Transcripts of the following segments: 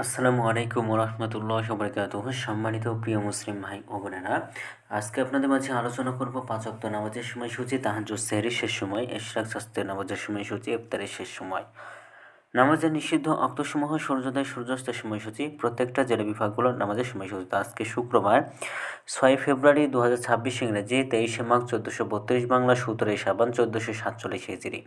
আসসালামু আলাইকুম ওরহমতুল্লাহি ওয়া সম্মানিত প্রিয় মুসলিম ভাই ও বোনেরা, আজকে আপনাদের মাঝে আলোচনা করব পাঁচ ওয়াক্ত নামাজের সময়সূচি, তাহাজ্জুদ সেহরির শেষ সময়, ইশরাক স্বাস্থ্যের নামাজের সময়সূচি, ইফতারের শেষ সময়, নামাজের নিষিদ্ধ অক্তসমূহ, সূর্যোদয় সূর্যাস্তের সময়সূচি, প্রত্যেকটা জেলা বিভাগগুলোর নামাজের সময়সূচি। আজকে শুক্রবার 6 ফেব্রুয়ারি 2026 ইংরেজি, 23 মাঘ 1432 বাংলা, 17 শাবান 1447 হিজরি।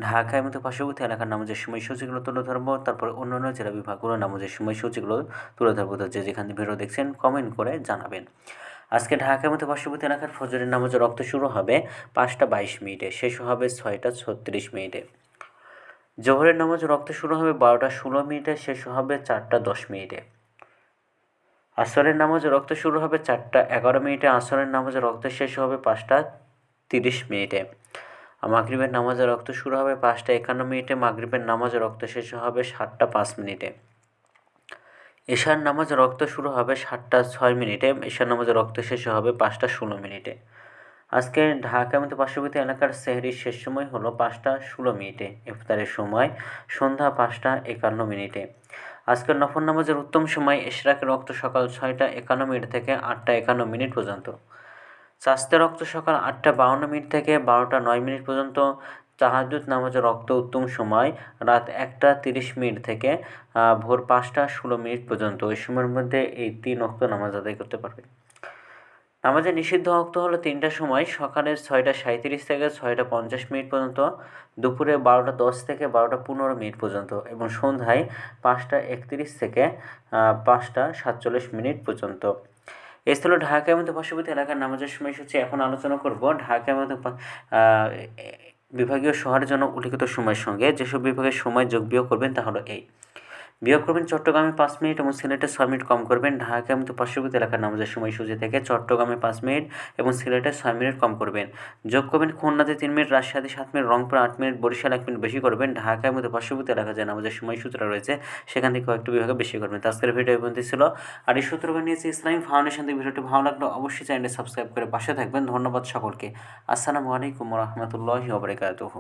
ঢাকায় মতো পার্শ্ববর্তী এলাকার নামাজের সময়সূচিগুলো তুলে ধরবো, তারপরে অন্যান্য জেলা বিভাগগুলোর নামাজের সময়সূচিগুলো তুলে ধরবো। তো যে যেখান থেকে ভিডিও দেখছেন কমেন্ট করে জানাবেন। আজকে ঢাকার মতো পার্শ্ববর্তী এলাকার ফজরের নামাজের রক্ত শুরু হবে 5টা 22 মিনিটে, শেষ হবে 6টা 36 মিনিটে। জোহরের নামাজ রক্ত শুরু হবে 12টা 16 মিনিটে, শেষ হবে 4টা 10 মিনিটে। আসরের নামাজ রক্ত শুরু হবে 4টা 11 মিনিটে, আসরের নামাজ রক্ত শেষ হবে 5টা 30 মিনিটে। মাগরিবের নামাজে রক্ত শুরু হবে 5টা 51 মিনিটে, মাগরিবের নামাজ রক্ত শেষ হবে 7টা 5 মিনিটে। এশার নামাজ রক্ত শুরু হবে 7টা 6 মিনিটে, এশার নামাজ রক্ত শেষ হবে 5টা 16 মিনিটে। আজকে ঢাকা মতো পার্শ্ববর্তী এলাকার সেহরির শেষ সময় হলো 5টা 16 মিনিটে, ইফতারের সময় সন্ধ্যা 5টা 51 মিনিটে। আজকের নফল নামাজের উত্তম সময় ইশরাকের রক্ত সকাল 6টা 51 মিনিট থেকে 8টা 51 মিনিট পর্যন্ত, চাস্তের রক্ত সকাল 8টা 52 মিনিট থেকে 12টা 9 মিনিট পর্যন্ত, তাহাজ্জুদ নামাজের রক্ত উত্তম সময় রাত 1টা 30 মিনিট থেকে ভোর 5টা 16 মিনিট পর্যন্ত। ওই সময়ের মধ্যে এই 3 ওয়াক্ত নামাজ আদায় করতে পারবে। নামাজের নিষিদ্ধ ওয়াক্ত হলো 3টার সময়, সকালে 6টা 37 থেকে 6টা 50 মিনিট পর্যন্ত, দুপুরে 12টা 10 থেকে 12টা 15 মিনিট পর্যন্ত এবং সন্ধ্যায় 5টা 31 থেকে 5টা 47 মিনিট পর্যন্ত। এই ছিল ঢাকার মধ্যে পার্শ্ববর্তী এলাকার নামাজের সময়সূচি। এখন আলোচনা করব ঢাকার মধ্যে বিভাগীয় শহরের জন্য উল্লিখিত সময়ের সঙ্গে যেসব বিভাগের সময় যোগ বিয়োগ করবেন তা হলো এই: বিয়োগ করবেন চট্টগ্রামে 5 মিনিট এবং সিলেটে 6 মিনিট কম করবেন। ঢাকার মতো পার্শ্ববর্তী এলাকার নামাজের সময়সূচি থেকে চট্টগ্রামে 5 মিনিট এবং সিলেটে 6 মিনিট কম করবেন। যোগ করবেন খুলনাতে 3 মিনিট, রাজশাহীতে 7 minute, Rangpur 8 minute, Barishal 1 minute বেশি করবেন। ঢাকার মতো পার্শ্ববর্তী এলাকার যে নামাজের সময়সূচিটা রয়েছে সেখান থেকে কয়েকটি বিভাগে বেশি করবেন। তো আজকের ভিডিও পর্যন্ত ছিল। আর এই সূত্র নিয়েছি ইসলামিক ফাউন্ডেশন থেকে। ভিডিওটি ভালো লাগলে অবশ্যই চ্যানেলটি সাবস্ক্রাইব করে পাশে থাকবেন। ধন্যবাদ সকলকে। আসসালামু আলাইকুম ওয়া রাহমাতুল্লাহি ওয়া বারাকাতুহু।